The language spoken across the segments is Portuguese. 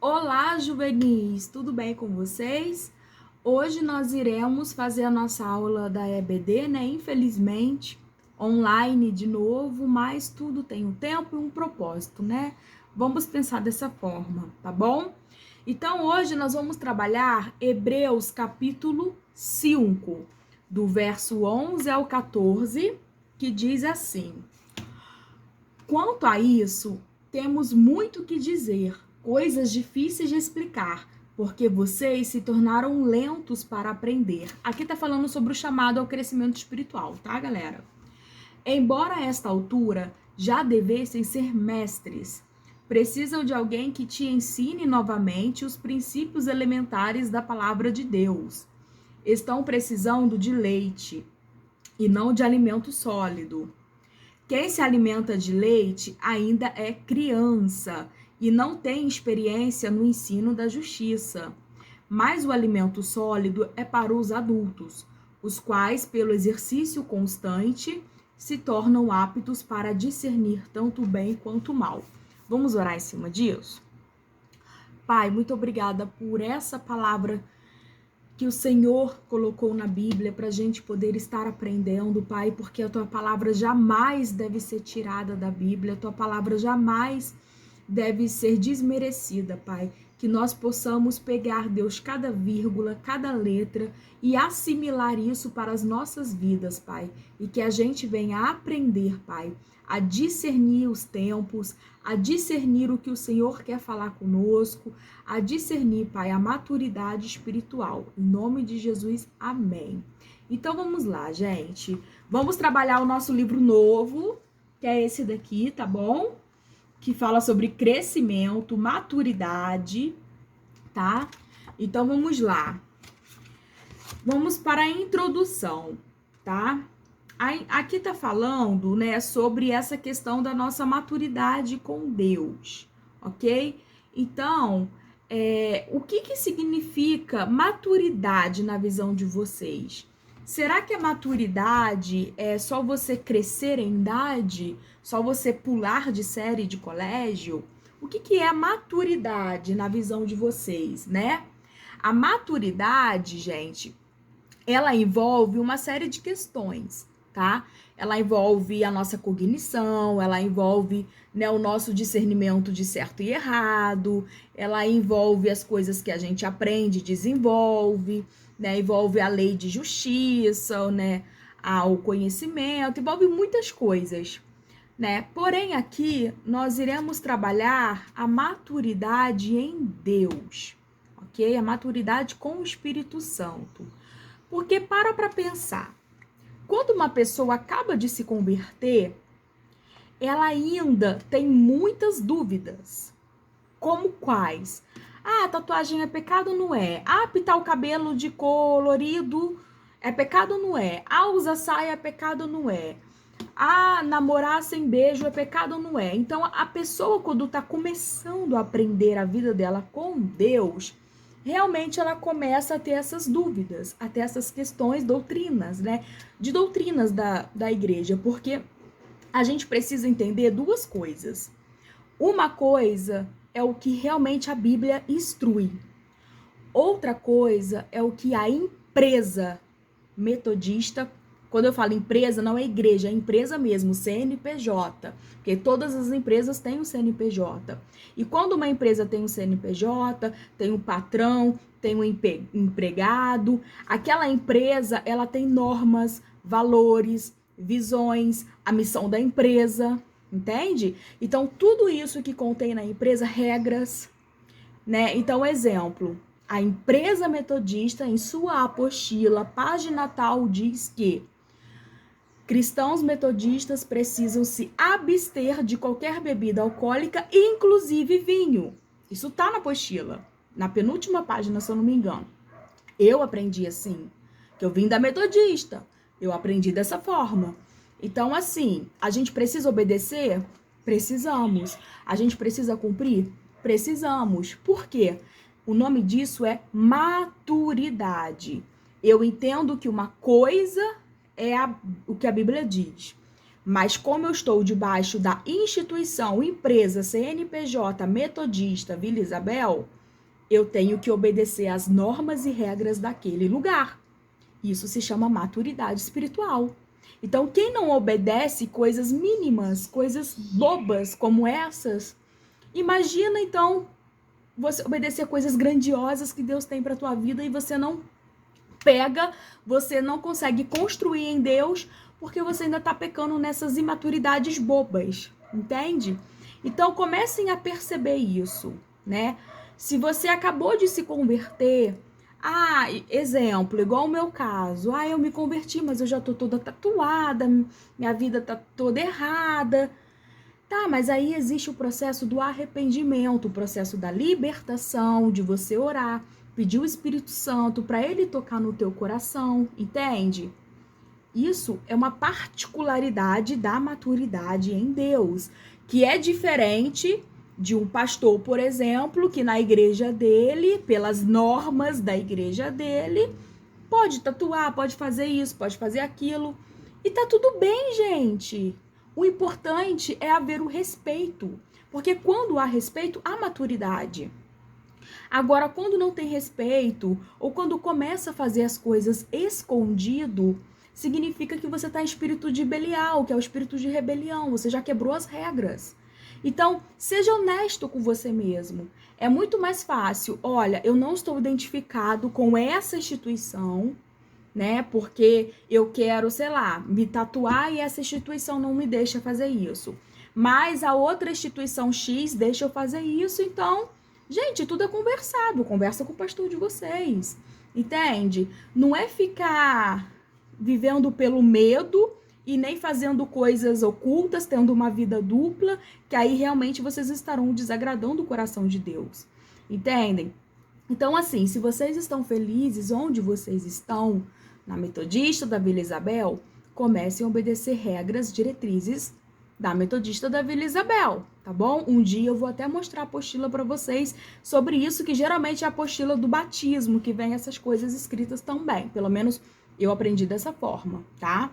Olá, juvenis! Tudo bem com vocês? Hoje nós iremos fazer a nossa aula da EBD, né? Infelizmente, online de novo, mas tudo tem um tempo e um propósito, né? Vamos pensar dessa forma, tá bom? Então, hoje nós vamos trabalhar Hebreus capítulo 5, do verso 11 ao 14, que diz assim: Quanto a isso, temos muito que dizer, coisas difíceis de explicar, porque vocês se tornaram lentos para aprender. Aqui tá falando sobre o chamado ao crescimento espiritual, tá, galera? Embora a esta altura já devessem ser mestres, precisam de alguém que te ensine novamente os princípios elementares da palavra de Deus. Estão precisando de leite e não de alimento sólido. Quem se alimenta de leite ainda é criança e não tem experiência no ensino da justiça. Mas o alimento sólido é para os adultos, os quais, pelo exercício constante, se tornam aptos para discernir tanto o bem quanto o mal. Vamos orar em cima disso? Pai, muito obrigada por essa palavra que o Senhor colocou na Bíblia para a gente poder estar aprendendo, Pai, porque a tua palavra jamais deve ser tirada da Bíblia, a tua palavra jamais deve ser desmerecida, Pai. Que nós possamos pegar, Deus, cada vírgula, cada letra e assimilar isso para as nossas vidas, Pai. E que a gente venha aprender, Pai, a discernir os tempos, a discernir o que o Senhor quer falar conosco, a discernir, Pai, a maturidade espiritual. Em nome de Jesus, amém. Então vamos lá, gente. Vamos trabalhar o nosso livro novo, que é esse daqui, tá bom? Que fala sobre crescimento, maturidade, tá? Então vamos lá. Vamos para a introdução, tá? Aqui tá falando, né, sobre essa questão da nossa maturidade com Deus, ok? Então, o que significa maturidade na visão de vocês? Será que a maturidade é só você crescer em idade? Só você pular de série de colégio? O que é a maturidade na visão de vocês, né? A maturidade, gente, ela envolve uma série de questões, tá? Ela envolve a nossa cognição, ela envolve, né, o nosso discernimento de certo e errado, ela envolve as coisas que a gente aprende, desenvolve, né? Envolve a lei de justiça, né? O conhecimento, envolve muitas coisas, né? Porém, aqui nós iremos trabalhar a maturidade em Deus, ok? A maturidade com o Espírito Santo. Porque para pensar, quando uma pessoa acaba de se converter, ela ainda tem muitas dúvidas. Como quais? Ah, tatuagem é pecado ou não é? Ah, pintar o cabelo de colorido é pecado ou não é? Ah, usar saia é pecado ou não é? Ah, namorar sem beijo é pecado ou não é? Então, a pessoa, quando tá começando a aprender a vida dela com Deus, realmente ela começa a ter essas dúvidas, a ter essas questões doutrinas, né? De doutrinas da igreja, porque a gente precisa entender duas coisas. Uma coisa é o que realmente a Bíblia instrui. Outra coisa é o que a empresa metodista, quando eu falo empresa, não é igreja, é empresa mesmo, CNPJ, porque todas as empresas têm um CNPJ. E quando uma empresa tem um CNPJ, tem um patrão, tem um empregado, aquela empresa, ela tem normas, valores, visões, a missão da empresa, entende? Então, tudo isso que contém na empresa, regras, né? Então, exemplo, a empresa metodista, em sua apostila, página tal, diz que cristãos metodistas precisam se abster de qualquer bebida alcoólica, inclusive vinho. Isso tá na apostila, na penúltima página, se eu não me engano. Eu aprendi assim, que eu vim da metodista. Eu aprendi dessa forma. Então, assim, a gente precisa obedecer? Precisamos. A gente precisa cumprir? Precisamos. Por quê? O nome disso é maturidade. Eu entendo que uma coisa é o que a Bíblia diz. Mas como eu estou debaixo da instituição, empresa, CNPJ, Metodista, Vila Isabel, eu tenho que obedecer às normas e regras daquele lugar. Isso se chama maturidade espiritual. Então, quem não obedece coisas mínimas, coisas bobas como essas, imagina então você obedecer coisas grandiosas que Deus tem para tua vida e você não pega, você não consegue construir em Deus porque você ainda tá pecando nessas imaturidades bobas, entende? Então comecem a perceber isso, né? Se você acabou de se converter, exemplo, igual o meu caso, eu me converti, mas eu já tô toda tatuada, minha vida tá toda errada. Tá, mas aí existe o processo do arrependimento, o processo da libertação, de você orar, pedir o Espírito Santo para ele tocar no teu coração, entende? Isso é uma particularidade da maturidade em Deus, que é diferente de um pastor, por exemplo, que na igreja dele, pelas normas da igreja dele, pode tatuar, pode fazer isso, pode fazer aquilo. E tá tudo bem, gente. O importante é haver o respeito. Porque quando há respeito, há maturidade. Agora, quando não tem respeito, ou quando começa a fazer as coisas escondido, significa que você está em espírito de Belial, que é o espírito de rebelião. Você já quebrou as regras. Então, seja honesto com você mesmo. É muito mais fácil. Olha, eu não estou identificado com essa instituição, né? Porque eu quero, sei lá, me tatuar e essa instituição não me deixa fazer isso. Mas a outra instituição X deixa eu fazer isso, então, gente, tudo é conversado. Conversa com o pastor de vocês, entende? Não é ficar vivendo pelo medo e nem fazendo coisas ocultas, tendo uma vida dupla, que aí realmente vocês estarão desagradando o coração de Deus, entendem? Então, assim, se vocês estão felizes onde vocês estão, na Metodista da Vila Isabel, comecem a obedecer regras, diretrizes da Metodista da Vila Isabel, tá bom? Um dia eu vou até mostrar a apostila para vocês sobre isso, que geralmente é a apostila do batismo, que vem essas coisas escritas também. Pelo menos eu aprendi dessa forma, tá?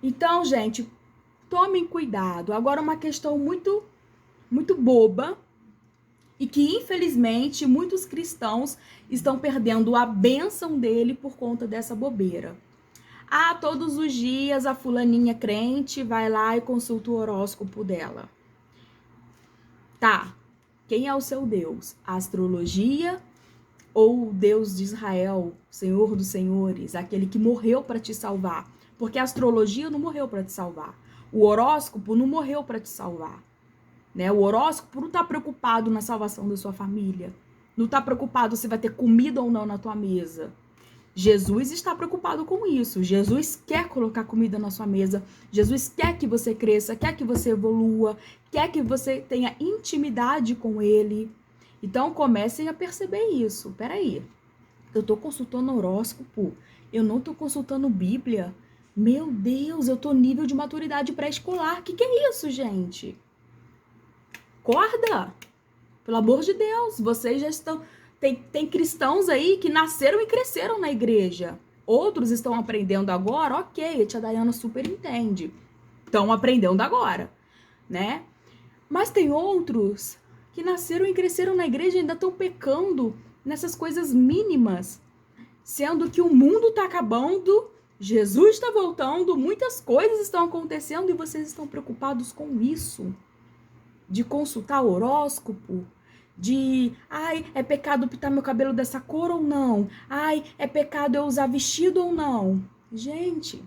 Então, gente, tomem cuidado. Agora, uma questão muito, muito boba e que, infelizmente, muitos cristãos estão perdendo a bênção dele por conta dessa bobeira. Todos os dias a fulaninha crente vai lá e consulta o horóscopo dela. Tá, quem é o seu Deus? A astrologia ou o Deus de Israel, Senhor dos Senhores, aquele que morreu para te salvar? Porque a astrologia não morreu para te salvar. O horóscopo não morreu para te salvar. Né? O horóscopo não está preocupado na salvação da sua família. Não está preocupado se vai ter comida ou não na tua mesa. Jesus está preocupado com isso. Jesus quer colocar comida na sua mesa. Jesus quer que você cresça, quer que você evolua, quer que você tenha intimidade com ele. Então, comecem a perceber isso. Peraí, eu estou consultando horóscopo, eu não estou consultando Bíblia. Meu Deus, eu estou nível de maturidade pré-escolar. Que é isso, gente? Acorda! Pelo amor de Deus, vocês já estão... Tem cristãos aí que nasceram e cresceram na igreja. Outros estão aprendendo agora, ok, a tia Dayana super entende. Estão aprendendo agora, né? Mas tem outros que nasceram e cresceram na igreja e ainda estão pecando nessas coisas mínimas. Sendo que o mundo está acabando, Jesus está voltando, muitas coisas estão acontecendo e vocês estão preocupados com isso. De consultar horóscopo, de, é pecado pintar meu cabelo dessa cor ou não? É pecado eu usar vestido ou não? Gente,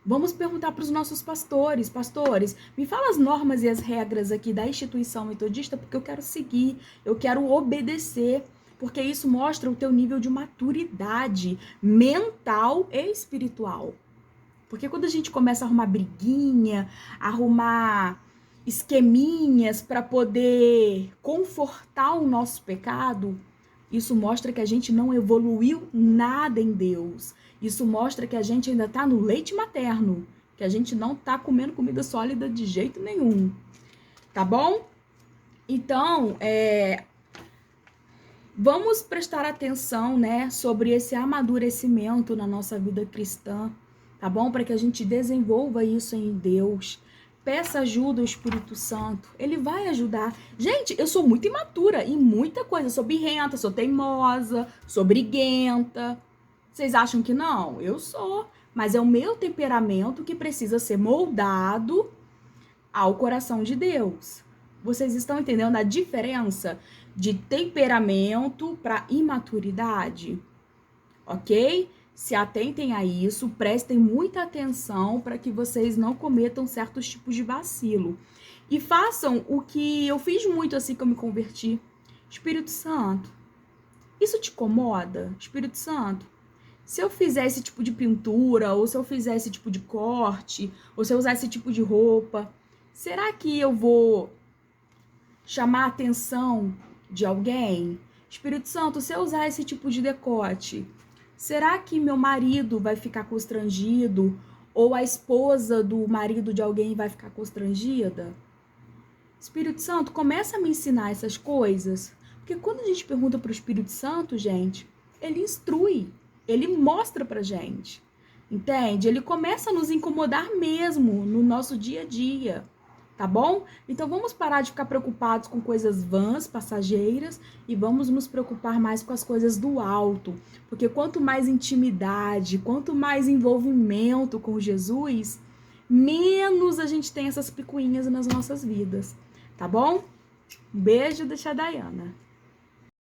vamos perguntar para os nossos pastores. Pastores, me fala as normas e as regras aqui da instituição metodista, porque eu quero seguir, eu quero obedecer, porque isso mostra o teu nível de maturidade mental e espiritual. Porque quando a gente começa a arrumar briguinha, arrumar esqueminhas para poder confortar o nosso pecado, isso mostra que a gente não evoluiu nada em Deus. Isso mostra que a gente ainda está no leite materno, que a gente não está comendo comida sólida de jeito nenhum. Tá bom? Então, vamos prestar atenção, né, sobre esse amadurecimento na nossa vida cristã. tá bom? Para que a gente desenvolva isso em Deus. Peça ajuda ao Espírito Santo, ele vai ajudar. Gente, eu sou muito imatura em muita coisa, sou birrenta, sou teimosa, sou briguenta. Vocês acham que não? Eu sou, mas é o meu temperamento que precisa ser moldado ao coração de Deus. Vocês estão entendendo a diferença de temperamento para imaturidade? Ok? Se atentem a isso, prestem muita atenção para que vocês não cometam certos tipos de vacilo. E façam o que eu fiz muito assim que eu me converti. Espírito Santo, isso te incomoda? Espírito Santo, se eu fizer esse tipo de pintura, ou se eu fizer esse tipo de corte, ou se eu usar esse tipo de roupa, será que eu vou chamar a atenção de alguém? Espírito Santo, se eu usar esse tipo de decote, será que meu marido vai ficar constrangido? Ou a esposa do marido de alguém vai ficar constrangida? Espírito Santo, começa a me ensinar essas coisas. Porque quando a gente pergunta para o Espírito Santo, gente, ele instrui, ele mostra pra gente. Entende? Ele começa a nos incomodar mesmo no nosso dia a dia. Tá bom? Então vamos parar de ficar preocupados com coisas vãs, passageiras, e vamos nos preocupar mais com as coisas do alto. Porque quanto mais intimidade, quanto mais envolvimento com Jesus, menos a gente tem essas picuinhas nas nossas vidas. Tá bom? Um beijo, deixa a Dayana.